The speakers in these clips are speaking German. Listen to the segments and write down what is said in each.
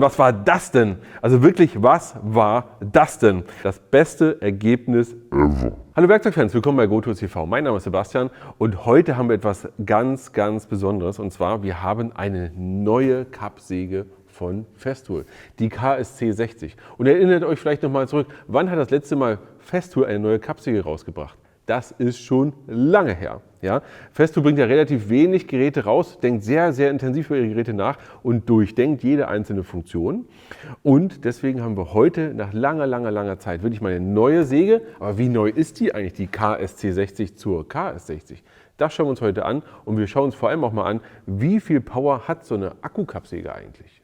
Was war das denn? Also wirklich, was war das denn? Das beste Ergebnis ever. Hallo Werkzeugfans, willkommen bei GoTools TV. Mein Name ist Sebastian und heute haben wir etwas ganz Besonderes. Und zwar, wir haben eine neue Kappsäge von Festool, die KSC 60. Und erinnert euch vielleicht nochmal zurück, wann hat das letzte Mal Festool eine neue Kappsäge rausgebracht? Das ist schon lange her. Ja? Festool bringt ja relativ wenig Geräte raus, denkt sehr intensiv über ihre Geräte nach und durchdenkt jede einzelne Funktion. Und deswegen haben wir heute nach langer Zeit wirklich mal eine neue Säge. Aber wie neu ist die eigentlich, die KSC 60 zur KS 60? Das schauen wir uns heute an und wir schauen uns vor allem auch mal an, wie viel Power hat so eine Akkukappsäge eigentlich.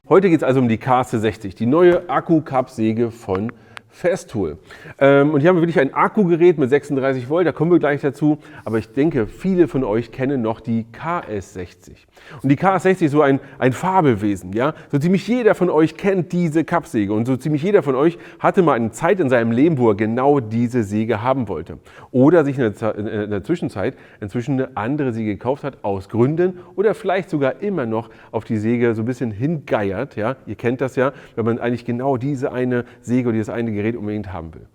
Heute geht es also um die KSC 60, die neue Akkukappsäge von Festool. Und hier haben wir wirklich ein Akkugerät mit 36 Volt, da kommen wir gleich dazu. Aber ich denke, viele von euch kennen noch die KS 60. Und die KS 60 ist so ein Fabelwesen. Ja? So ziemlich jeder von euch kennt diese Kappsäge. Und so ziemlich jeder von euch hatte mal eine Zeit in seinem Leben, wo er genau diese Säge haben wollte. Oder sich in der Zwischenzeit inzwischen eine andere Säge gekauft hat, aus Gründen. Oder vielleicht sogar immer noch auf die Säge so ein bisschen hingeiert. Ja? Ihr kennt das ja, wenn man eigentlich genau diese eine Säge oder dieses eine Gerät unbedingt haben will.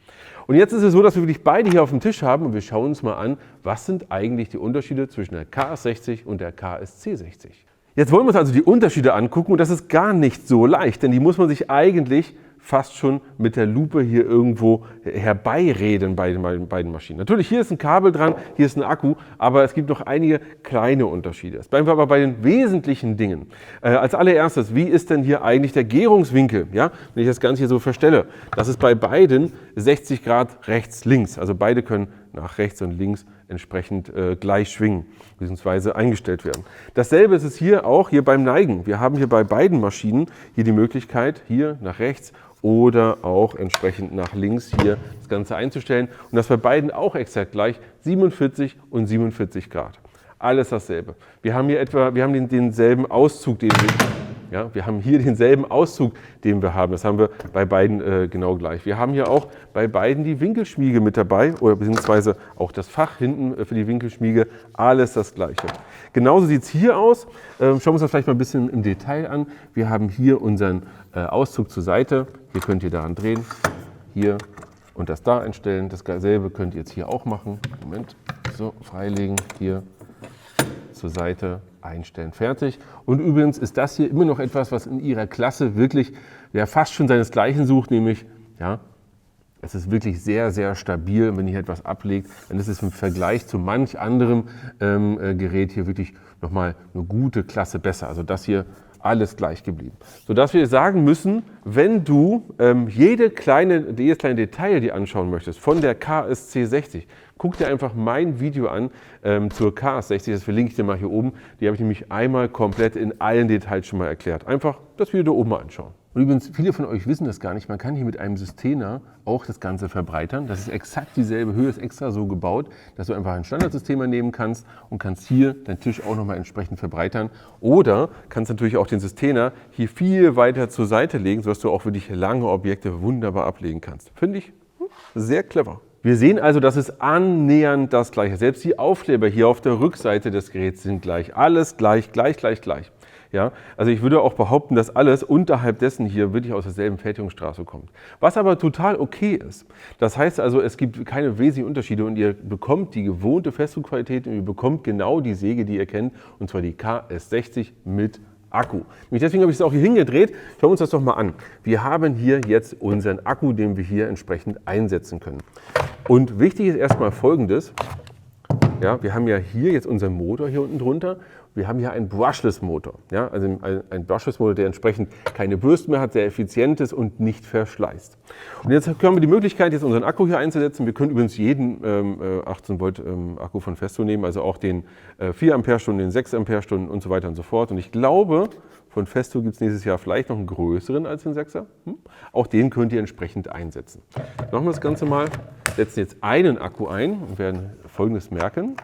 Und jetzt ist es so, dass wir wirklich beide hier auf dem Tisch haben und wir schauen uns mal an, was sind eigentlich die Unterschiede zwischen der KS 60 und der KSC 60. Jetzt wollen wir uns also die Unterschiede angucken und das ist gar nicht so leicht, denn die muss man sich eigentlich fast schon mit der Lupe hier irgendwo herbeireden bei den beiden Maschinen. Natürlich, hier ist ein Kabel dran, hier ist ein Akku, aber es gibt noch einige kleine Unterschiede. Jetzt bleiben wir aber bei den wesentlichen Dingen. Als allererstes, wie ist denn hier eigentlich der Gärungswinkel? Ja, wenn ich das Ganze hier so verstelle, das ist bei beiden 60 Grad rechts-links. Also beide können nach rechts und links entsprechend gleich schwingen bzw. eingestellt werden. Dasselbe ist es hier auch hier beim Neigen. Wir haben hier bei beiden Maschinen hier die Möglichkeit, hier nach rechts oder auch entsprechend nach links hier das Ganze einzustellen. Und das bei beiden auch exakt gleich 47 und 47 Grad. Alles dasselbe. Wir haben hier denselben Auszug, wir haben hier denselben Auszug, den wir haben. Das haben wir bei beiden genau gleich. Wir haben hier auch bei beiden die Winkelschmiege mit dabei oder beziehungsweise auch das Fach hinten für die Winkelschmiege. Alles das Gleiche. Genauso sieht es hier aus. Schauen wir uns das vielleicht mal ein bisschen im Detail an. Wir haben hier unseren Auszug zur Seite. Hier könnt ihr daran drehen. Hier und das da einstellen. Dasselbe könnt ihr jetzt hier auch machen. Moment. So, freilegen. Hier zur Seite einstellen, fertig. Und übrigens ist das hier immer noch etwas, was in ihrer Klasse wirklich fast schon seinesgleichen sucht, nämlich, es ist wirklich sehr stabil. Wenn ihr etwas ablegt, dann ist es im Vergleich zu manch anderem Gerät hier wirklich nochmal eine gute Klasse besser. Also das hier alles gleich geblieben. Sodass wir sagen müssen, wenn du jedes kleine Detail dir anschauen möchtest von der KSC 60, guck dir einfach mein Video an zur KS 60, das verlinke ich dir mal hier oben. Die habe ich nämlich einmal komplett in allen Details schon mal erklärt. Einfach das Video da oben mal anschauen. Und übrigens, viele von euch wissen das gar nicht, man kann hier mit einem Systemer auch das Ganze verbreitern. Das ist exakt dieselbe Höhe, ist extra so gebaut, dass du einfach ein Standardsystem nehmen kannst und kannst hier deinen Tisch auch nochmal entsprechend verbreitern. Oder kannst natürlich auch den Systemer hier viel weiter zur Seite legen, sodass du auch wirklich lange Objekte wunderbar ablegen kannst. Finde ich sehr clever. Wir sehen also, das ist annähernd das Gleiche. Selbst die Aufkleber hier auf der Rückseite des Geräts sind gleich. Alles gleich. Ja, also ich würde auch behaupten, dass alles unterhalb dessen hier wirklich aus derselben Fertigungsstraße kommt. Was aber total okay ist. Das heißt also, es gibt keine wesentlichen Unterschiede und ihr bekommt die gewohnte Festool-Qualität und ihr bekommt genau die Säge, die ihr kennt, und zwar die KS 60 mit Akku. Deswegen habe ich es auch hier hingedreht. Schauen wir uns das doch mal an. Wir haben hier jetzt unseren Akku, den wir hier entsprechend einsetzen können. Und wichtig ist erstmal Folgendes. Ja, wir haben ja hier jetzt unseren Motor hier unten drunter. Wir haben hier einen Brushless-Motor. Ja, also ein Brushless-Motor, der entsprechend keine Bürsten mehr hat, sehr effizient ist und nicht verschleißt. Und jetzt haben wir die Möglichkeit, jetzt unseren Akku hier einzusetzen. Wir können übrigens jeden 18 Volt Akku von Festool nehmen, also auch den 4 Ampere-Stunden, den 6 Ampere-Stunden und so weiter und so fort. Und ich glaube, von Festool gibt es nächstes Jahr vielleicht noch einen größeren als den 6er. Auch den könnt ihr entsprechend einsetzen. Machen wir das Ganze mal. Setzen jetzt einen Akku ein und werden Folgendes merken.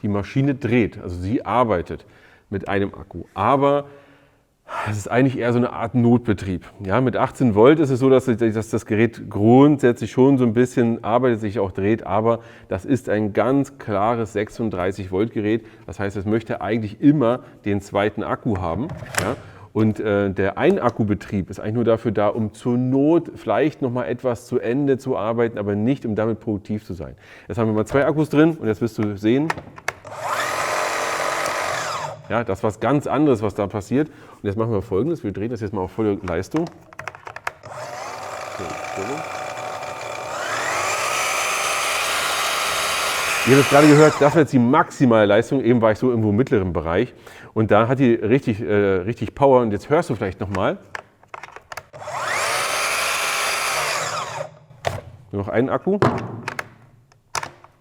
Die Maschine dreht, also sie arbeitet mit einem Akku. Aber es ist eigentlich eher so eine Art Notbetrieb. Ja, mit 18 Volt ist es so, dass das Gerät grundsätzlich schon so ein bisschen arbeitet, sich auch dreht, aber das ist ein ganz klares 36 Volt Gerät. Das heißt, es möchte eigentlich immer den zweiten Akku haben. Ja? Und der Einakkubetrieb ist eigentlich nur dafür da, um zur Not vielleicht noch mal etwas zu Ende zu arbeiten, aber nicht, um damit produktiv zu sein. Jetzt haben wir mal 2 Akkus drin und jetzt wirst du sehen, ja, das ist was ganz anderes, was da passiert. Und jetzt machen wir Folgendes, wir drehen das jetzt mal auf volle Leistung. Ihr habt es gerade gehört, das war jetzt die maximale Leistung. Eben war ich so irgendwo im mittleren Bereich. Und da hat die richtig Power. Und jetzt hörst du vielleicht nochmal. Nur noch einen Akku.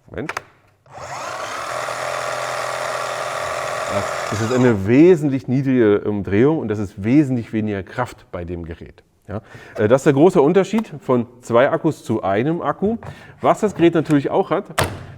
Moment. Das ist eine wesentlich niedrige Umdrehung und das ist wesentlich weniger Kraft bei dem Gerät. Ja, das ist der große Unterschied von 2 Akkus zu einem Akku. Was das Gerät natürlich auch hat,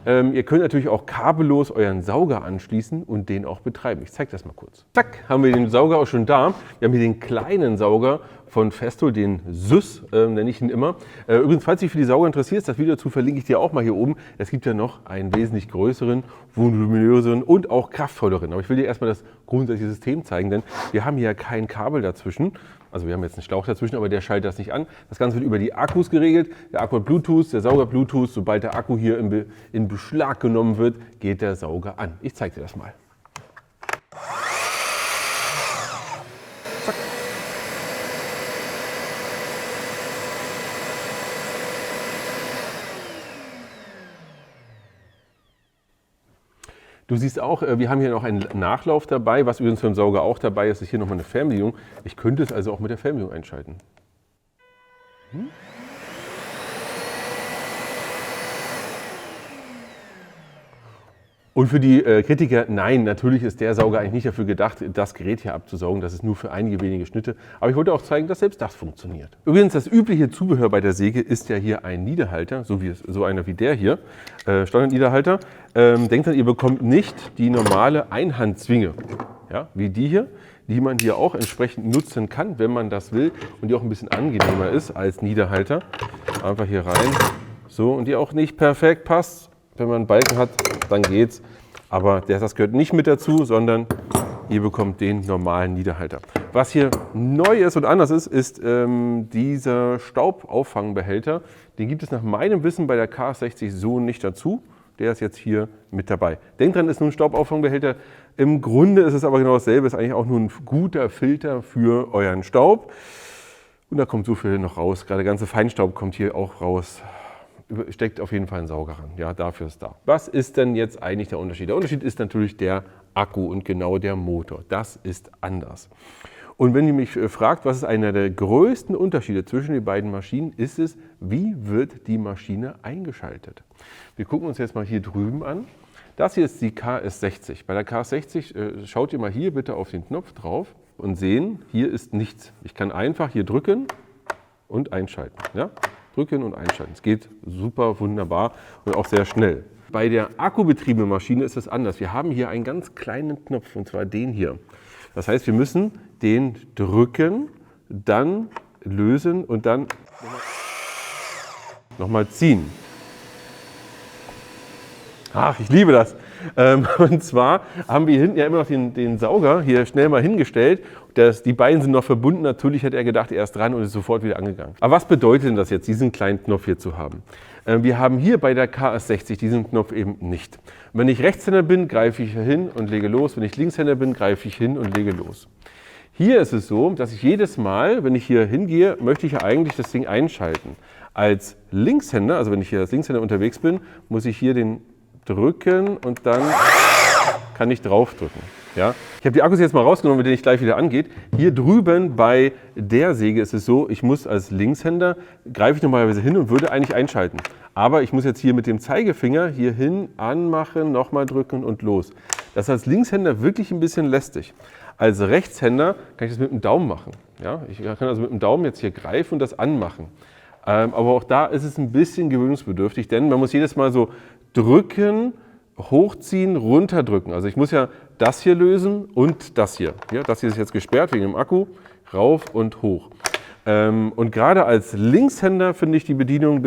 ihr könnt natürlich auch kabellos euren Sauger anschließen und den auch betreiben. Ich zeige das mal kurz. Zack, haben wir den Sauger auch schon da. Wir haben hier den kleinen Sauger von Festool, den SYS, nenne ich ihn immer. Übrigens, falls dich für die Sauger interessiert, das Video dazu verlinke ich dir auch mal hier oben. Es gibt ja noch einen wesentlich größeren, voluminöseren und auch kraftvolleren. Aber ich will dir erstmal das grundsätzliche System zeigen, denn wir haben hier kein Kabel dazwischen. Also wir haben jetzt einen Schlauch dazwischen, aber der schaltet das nicht an. Das Ganze wird über die Akkus geregelt. Der Akku hat Bluetooth, der Sauger Bluetooth. Sobald der Akku hier in Beschlag genommen wird, geht der Sauger an. Ich zeige dir das mal. Zack. Du siehst auch, wir haben hier noch einen Nachlauf dabei, was übrigens beim Sauger auch dabei ist, ist hier nochmal eine Fernbedienung. Ich könnte es also auch mit der Fernbedienung einschalten. Und für die Kritiker, nein, natürlich ist der Sauger eigentlich nicht dafür gedacht, das Gerät hier abzusaugen. Das ist nur für einige wenige Schnitte. Aber ich wollte auch zeigen, dass selbst das funktioniert. Übrigens, das übliche Zubehör bei der Säge ist ja hier ein Niederhalter, so einer wie der hier, Standard-Niederhalter. Denkt dran, ihr bekommt nicht die normale Einhandzwinge, ja, wie die hier, die man hier auch entsprechend nutzen kann, wenn man das will und die auch ein bisschen angenehmer ist als Niederhalter. Einfach hier rein, so, und die auch nicht perfekt passt. Wenn man einen Balken hat, dann geht's. Aber das gehört nicht mit dazu, sondern ihr bekommt den normalen Niederhalter. Was hier neu ist und anders ist, ist dieser Staubauffangbehälter. Den gibt es nach meinem Wissen bei der KS60 so nicht dazu. Der ist jetzt hier mit dabei. Denkt dran, ist nur ein Staubauffangbehälter. Im Grunde ist es aber genau dasselbe. Ist eigentlich auch nur ein guter Filter für euren Staub. Und da kommt so viel noch raus. Gerade der ganze Feinstaub kommt hier auch raus. Steckt auf jeden Fall ein Sauger ran. Ja, dafür ist da. Was ist denn jetzt eigentlich der Unterschied? Der Unterschied ist natürlich der Akku und genau der Motor. Das ist anders. Und wenn ihr mich fragt, was ist einer der größten Unterschiede zwischen den beiden Maschinen, ist es, wie wird die Maschine eingeschaltet? Wir gucken uns jetzt mal hier drüben an. Das hier ist die KS60. Bei der KS60 schaut ihr mal hier bitte auf den Knopf drauf und sehen, hier ist nichts. Ich kann einfach hier drücken und einschalten. Ja? Drücken und einschalten. Es geht super wunderbar und auch sehr schnell. Bei der akkubetriebenen Maschine ist es anders. Wir haben hier einen ganz kleinen Knopf und zwar den hier. Das heißt, wir müssen den drücken, dann lösen und dann nochmal ziehen. Ach, ich liebe das. Und zwar haben wir hinten ja immer noch den Sauger hier schnell mal hingestellt. Die beiden sind noch verbunden. Natürlich hat er gedacht, er ist dran und ist sofort wieder angegangen. Aber was bedeutet denn das jetzt, diesen kleinen Knopf hier zu haben? Wir haben hier bei der KS60 diesen Knopf eben nicht. Wenn ich Rechtshänder bin, greife ich hin und lege los. Wenn ich Linkshänder bin, greife ich hin und lege los. Hier ist es so, dass ich jedes Mal, wenn ich hier hingehe, möchte ich ja eigentlich das Ding einschalten. Als Linkshänder, also wenn ich hier als Linkshänder unterwegs bin, muss ich hier den drücken und dann kann ich draufdrücken. Ja? Ich habe die Akkus jetzt mal rausgenommen, mit denen ich gleich wieder angeht. Hier drüben bei der Säge ist es so, ich muss als Linkshänder, greife ich normalerweise hin und würde eigentlich einschalten. Aber ich muss jetzt hier mit dem Zeigefinger hier hin, anmachen, nochmal drücken und los. Das ist als Linkshänder wirklich ein bisschen lästig. Als Rechtshänder kann ich das mit dem Daumen machen. Ja? Ich kann also mit dem Daumen jetzt hier greifen und das anmachen. Aber auch da ist es ein bisschen gewöhnungsbedürftig, denn man muss jedes Mal so drücken, hochziehen, runterdrücken. Also ich muss ja das hier lösen und das hier. Ja, das hier ist jetzt gesperrt wegen dem Akku, rauf und hoch. Und gerade als Linkshänder finde ich die Bedienung ein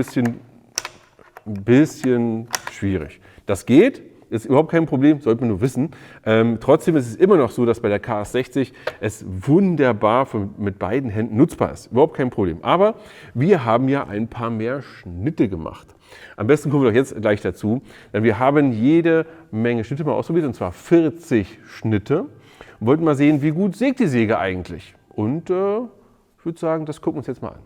bisschen schwierig. Das geht, ist überhaupt kein Problem, sollte man nur wissen. Trotzdem ist es immer noch so, dass bei der KS60 es wunderbar mit beiden Händen nutzbar ist. Überhaupt kein Problem. Aber wir haben ja ein paar mehr Schnitte gemacht. Am besten kommen wir doch jetzt gleich dazu, denn wir haben jede Menge Schnitte mal ausprobiert, und zwar 40 Schnitte. Und wollten mal sehen, wie gut sägt die Säge eigentlich. Und ich würde sagen, das gucken wir uns jetzt mal an.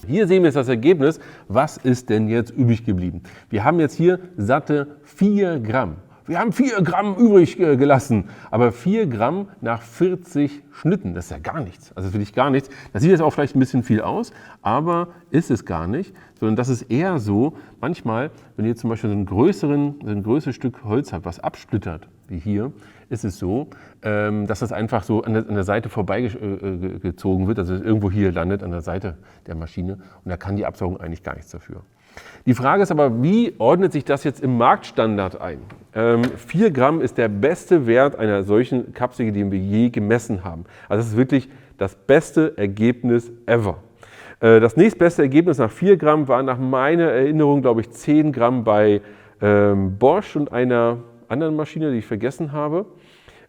Hier sehen wir jetzt das Ergebnis. Was ist denn jetzt übrig geblieben? Wir haben jetzt hier satte 4 Gramm. Wir haben 4 Gramm übrig gelassen, aber 4 Gramm nach 40 Schnitten, das ist ja gar nichts. Also wirklich gar nichts. Das sieht jetzt auch vielleicht ein bisschen viel aus, aber ist es gar nicht, sondern das ist eher so, manchmal, wenn ihr zum Beispiel so ein größeres Stück Holz habt, was absplittert, wie hier, ist es so, dass das einfach so an der Seite vorbeigezogen wird, also irgendwo hier landet an der Seite der Maschine, und da kann die Absaugung eigentlich gar nichts dafür. Die Frage ist aber, wie ordnet sich das jetzt im Marktstandard ein? 4 Gramm ist der beste Wert einer solchen Kappsäge, den wir je gemessen haben. Also das ist wirklich das beste Ergebnis ever. Das nächstbeste Ergebnis nach 4 Gramm war nach meiner Erinnerung, glaube ich, 10 Gramm bei Bosch und einer anderen Maschine, die ich vergessen habe.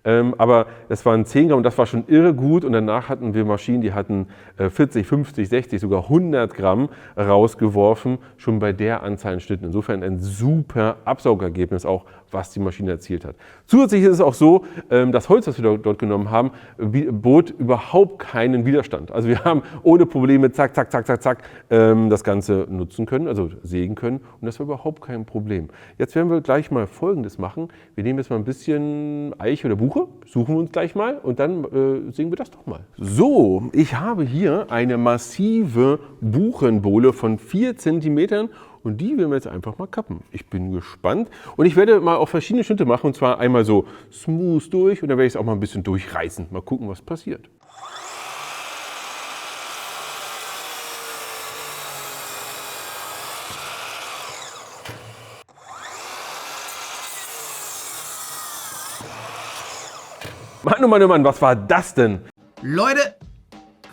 Aber es waren 10 Gramm und das war schon irre gut, und danach hatten wir Maschinen, die hatten 40, 50, 60, sogar 100 Gramm rausgeworfen, schon bei der Anzahl an Schnitten. Insofern ein super Absaugergebnis auch, was die Maschine erzielt hat. Zusätzlich ist es auch so, das Holz, das wir dort genommen haben, bot überhaupt keinen Widerstand. Also wir haben ohne Probleme zack, zack, zack, zack, zack das Ganze nutzen können, also sägen können, und das war überhaupt kein Problem. Jetzt werden wir gleich mal Folgendes machen. Wir nehmen jetzt mal ein bisschen Eiche oder Buche, suchen wir uns gleich mal, und dann sägen wir das doch mal. So, ich habe hier eine massive Buchenbohle von 4 cm. Und die werden wir jetzt einfach mal kappen. Ich bin gespannt. Und ich werde mal auch verschiedene Schnitte machen. Und zwar einmal so smooth durch. Und dann werde ich es auch mal ein bisschen durchreißen. Mal gucken, was passiert. Mann, oh Mann, oh Mann, was war das denn? Leute,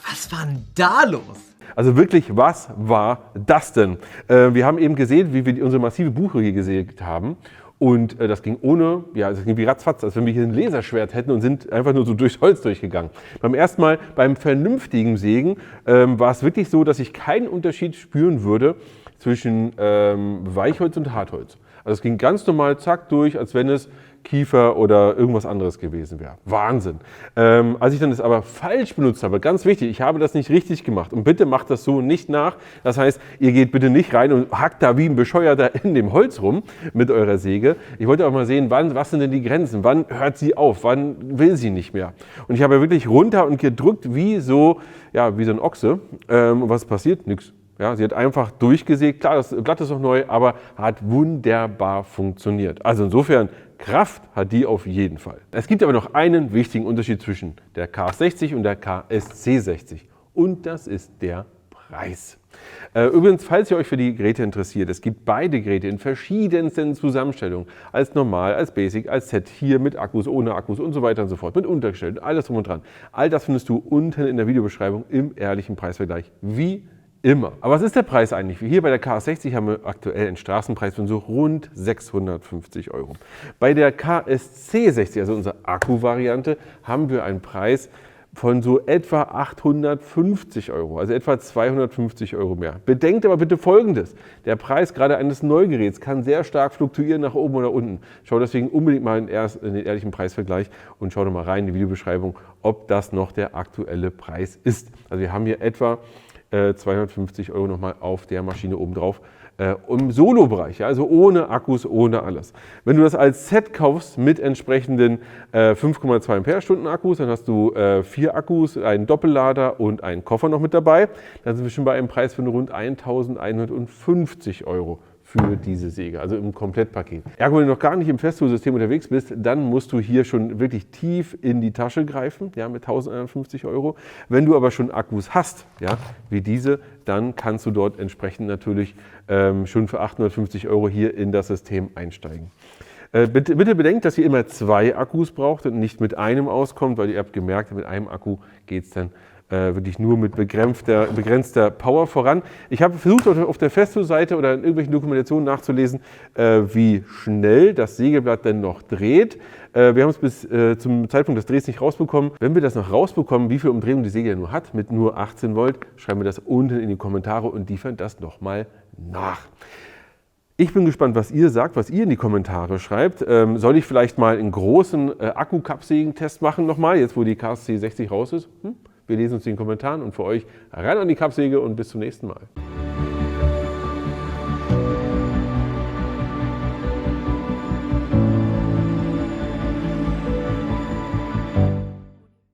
was war denn da los? Also wirklich, was war das denn? Wir haben eben gesehen, wie wir unsere massive Buche hier gesägt haben. Und das ging ohne, ja, das ging wie ratzfatz, als wenn wir hier ein Laserschwert hätten und sind einfach nur so durchs Holz durchgegangen. Beim ersten Mal, beim vernünftigen Sägen, war es wirklich so, dass ich keinen Unterschied spüren würde zwischen Weichholz und Hartholz. Also es ging ganz normal zack durch, als wenn es Kiefer oder irgendwas anderes gewesen wäre. Wahnsinn. Als ich dann das aber falsch benutzt habe, ganz wichtig, ich habe das nicht richtig gemacht, und bitte macht das so nicht nach. Das heißt, ihr geht bitte nicht rein und hackt da wie ein Bescheuerter in dem Holz rum mit eurer Säge. Ich wollte auch mal sehen, was sind denn die Grenzen? Wann hört sie auf? Wann will sie nicht mehr? Und ich habe wirklich runter und gedrückt wie so ein Ochse. Und was passiert? Nix. Ja, sie hat einfach durchgesägt. Klar, das Blatt ist noch neu, aber hat wunderbar funktioniert. Also insofern, Kraft hat die auf jeden Fall. Es gibt aber noch einen wichtigen Unterschied zwischen der KS60 und der KSC60. Und das ist der Preis. Übrigens, falls ihr euch für die Geräte interessiert, es gibt beide Geräte in verschiedensten Zusammenstellungen. Als normal, als Basic, als Set, hier mit Akkus, ohne Akkus und so weiter und so fort. Mit Untergestellten, alles drum und dran. All das findest du unten in der Videobeschreibung im ehrlichen Preisvergleich. Wie immer. Aber was ist der Preis eigentlich? Hier bei der KS60 haben wir aktuell einen Straßenpreis von so rund 650 €. Bei der KSC60, also unserer Akku-Variante, haben wir einen Preis von so etwa 850 €, also etwa 250 € mehr. Bedenkt aber bitte Folgendes: Der Preis gerade eines Neugeräts kann sehr stark fluktuieren nach oben oder unten. Schau deswegen unbedingt mal in den ehrlichen Preisvergleich und schau doch mal rein in die Videobeschreibung, ob das noch der aktuelle Preis ist. Also wir haben hier etwa 250 € nochmal auf der Maschine obendrauf. Im Solo-Bereich, ja, also ohne Akkus, ohne alles. Wenn du das als Set kaufst mit entsprechenden 5,2 Ampere-Stunden Akkus, dann hast du 4 Akkus, einen Doppellader und einen Koffer noch mit dabei. Dann sind wir schon bei einem Preis von rund 1.150 € für diese Säge, also im Komplettpaket. Ergo, wenn du noch gar nicht im Festool-System unterwegs bist, dann musst du hier schon wirklich tief in die Tasche greifen, ja, mit 1.150 €. Wenn du aber schon Akkus hast, ja, wie diese, dann kannst du dort entsprechend natürlich schon für 850 € hier in das System einsteigen. Bitte bedenkt, dass ihr immer 2 Akkus braucht und nicht mit einem auskommt, weil ihr habt gemerkt, mit einem Akku geht es dann wirklich nur mit begrenzter Power voran. Ich habe versucht, auf der Festool-Seite oder in irgendwelchen Dokumentationen nachzulesen, wie schnell das Sägeblatt denn noch dreht. Wir haben es bis zum Zeitpunkt des Drehs nicht rausbekommen. Wenn wir das noch rausbekommen, wie viel Umdrehung die Säge nur hat, mit nur 18 Volt, schreiben wir das unten in die Kommentare und liefern das nochmal nach. Ich bin gespannt, was ihr sagt, was ihr in die Kommentare schreibt. Soll ich vielleicht mal einen großen Akku-Kappsägen-Test machen nochmal, jetzt wo die KSC 60 raus ist? Wir lesen uns in den Kommentaren und für euch rein an die Kappsäge und bis zum nächsten Mal.